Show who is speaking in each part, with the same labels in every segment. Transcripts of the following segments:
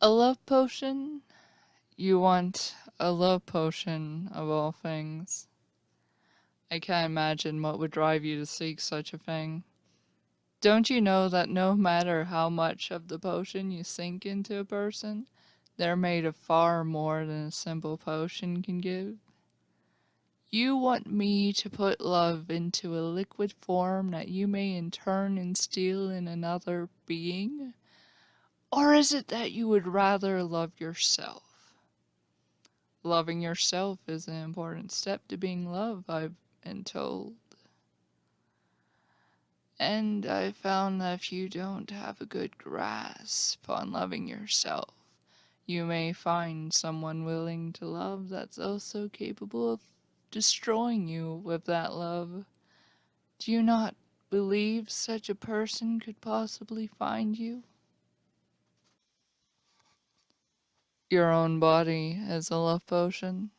Speaker 1: A love potion? You want a love potion of all things. I can't imagine what would drive you to seek such a thing. Don't you know that no matter how much of the potion you sink into a person, they're made of far more than a simple potion can give? You want me to put love into a liquid form that you may in turn instill in another being? Or is it that you would rather love yourself? Loving yourself is an important step to being loved, I've been told. And I found that if you don't have a good grasp on loving yourself, you may find someone willing to love that's also capable of destroying you with that love. Do you not believe such a person could possibly find you? Your own body is a love potion,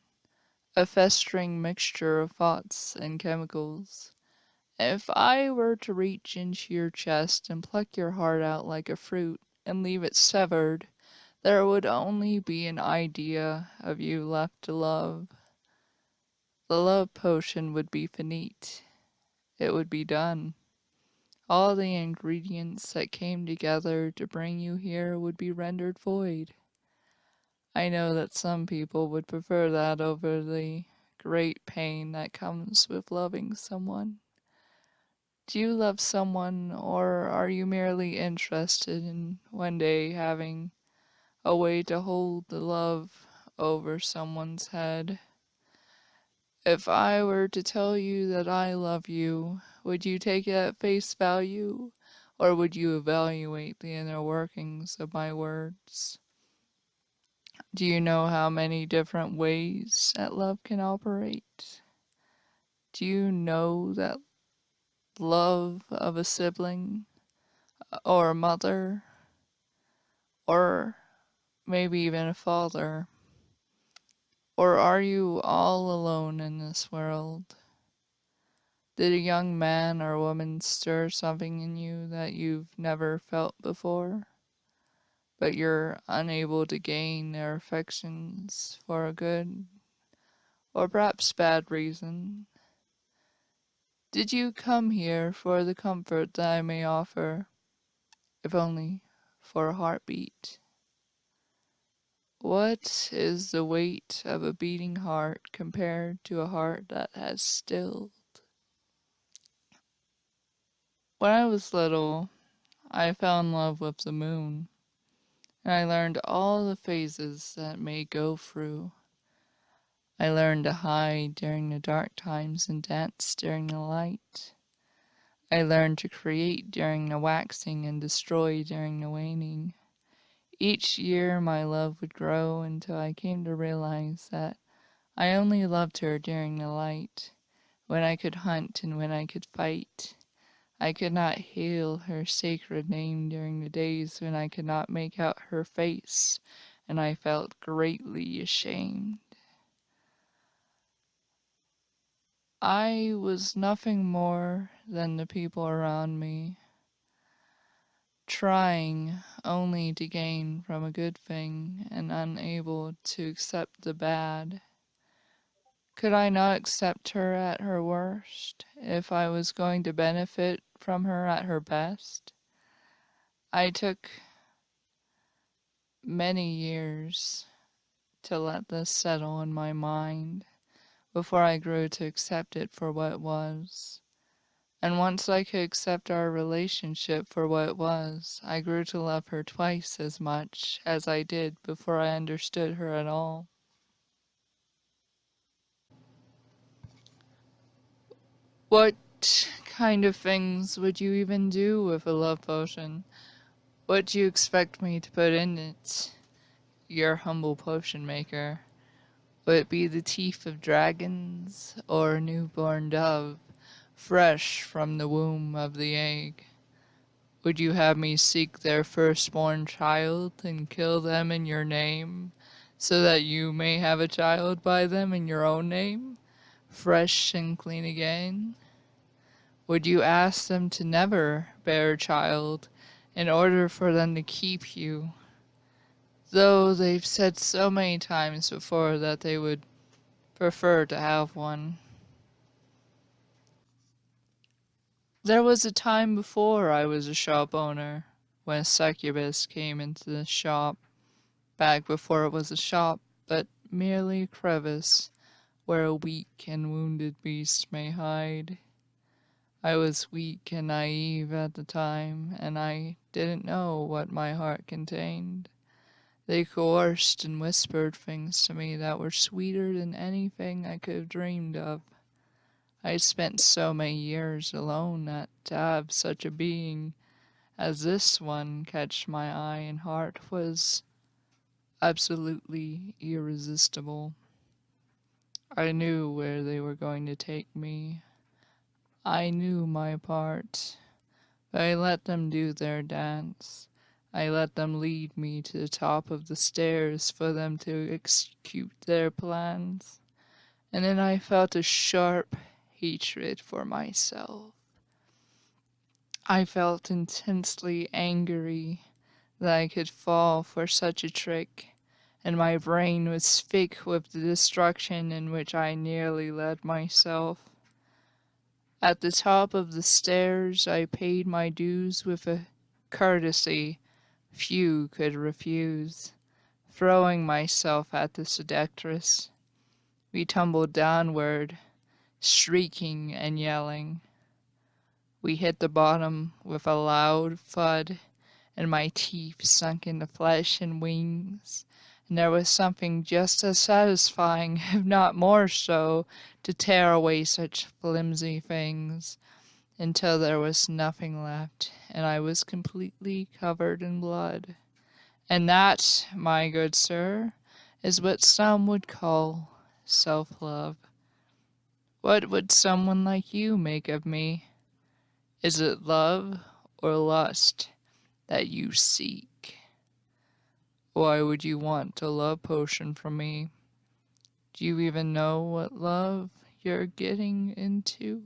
Speaker 1: a festering mixture of thoughts and chemicals. If I were to reach into your chest and pluck your heart out like a fruit and leave it severed, there would only be an idea of you left to love. The love potion would be finite. It would be done. All the ingredients that came together to bring you here would be rendered void. I know that some people would prefer that over the great pain that comes with loving someone. Do you love someone, or are you merely interested in one day having a way to hold the love over someone's head? If I were to tell you that I love you, would you take it at face value, or would you evaluate the inner workings of my words? Do you know how many different ways that love can operate? Do you know that love of a sibling, or a mother, or maybe even a father? Or are you all alone in this world? Did a young man or woman stir something in you that you've never felt before, but you're unable to gain their affections for a good or perhaps bad reason? Did you come here for the comfort that I may offer, if only for a heartbeat? What is the weight of a beating heart compared to a heart that has stilled? When I was little, I fell in love with the moon, and I learned all the phases that it may go through. I learned to hide during the dark times and dance during the light. I learned to create during the waxing and destroy during the waning. Each year my love would grow until I came to realize that I only loved her during the light, when I could hunt and when I could fight. I could not hail her sacred name during the days when I could not make out her face, and I felt greatly ashamed. I was nothing more than the people around me, trying only to gain from a good thing and unable to accept the bad. Could I not accept her at her worst, if I was going to benefit from her at her best? I took many years to let this settle in my mind before I grew to accept it for what it was. And once I could accept our relationship for what it was, I grew to love her twice as much as I did before I understood her at all. What kind of things would you even do with a love potion? What do you expect me to put in it, your humble potion maker? Would it be the teeth of dragons, or a newborn dove, fresh from the womb of the egg? Would you have me seek their firstborn child and kill them in your name, so that you may have a child by them in your own name, fresh and clean again? Would you ask them to never bear a child in order for them to keep you? though they've said so many times before that they would prefer to have one. There was a time before I was a shop owner when a succubus came into the shop, back before it was a shop, but merely a crevice where a weak and wounded beast may hide. I was weak and naive at the time, and I didn't know what my heart contained. They coerced and whispered things to me that were sweeter than anything I could have dreamed of. I spent so many years alone that to have such a being as this one catch my eye and heart was absolutely irresistible. I knew where they were going to take me. I knew my part. But I let them do their dance. I let them lead me to the top of the stairs for them to execute their plans. And then I felt a sharp hatred for myself. I felt intensely angry that I could fall for such a trick, and my brain was thick with the destruction in which I nearly led myself. At the top of the stairs I paid my dues with a courtesy few could refuse, throwing myself at the seductress. We tumbled downward, shrieking and yelling. We hit the bottom with a loud thud, and my teeth sunk into flesh and wings, and there was something just as satisfying, if not more so, to tear away such flimsy things until there was nothing left, and I was completely covered in blood. And that, my good sir, is what some would call self-love. What would someone like you make of me? Is it love or lust that you seek? Why would you want a love potion from me? Do you even know what love you're getting into?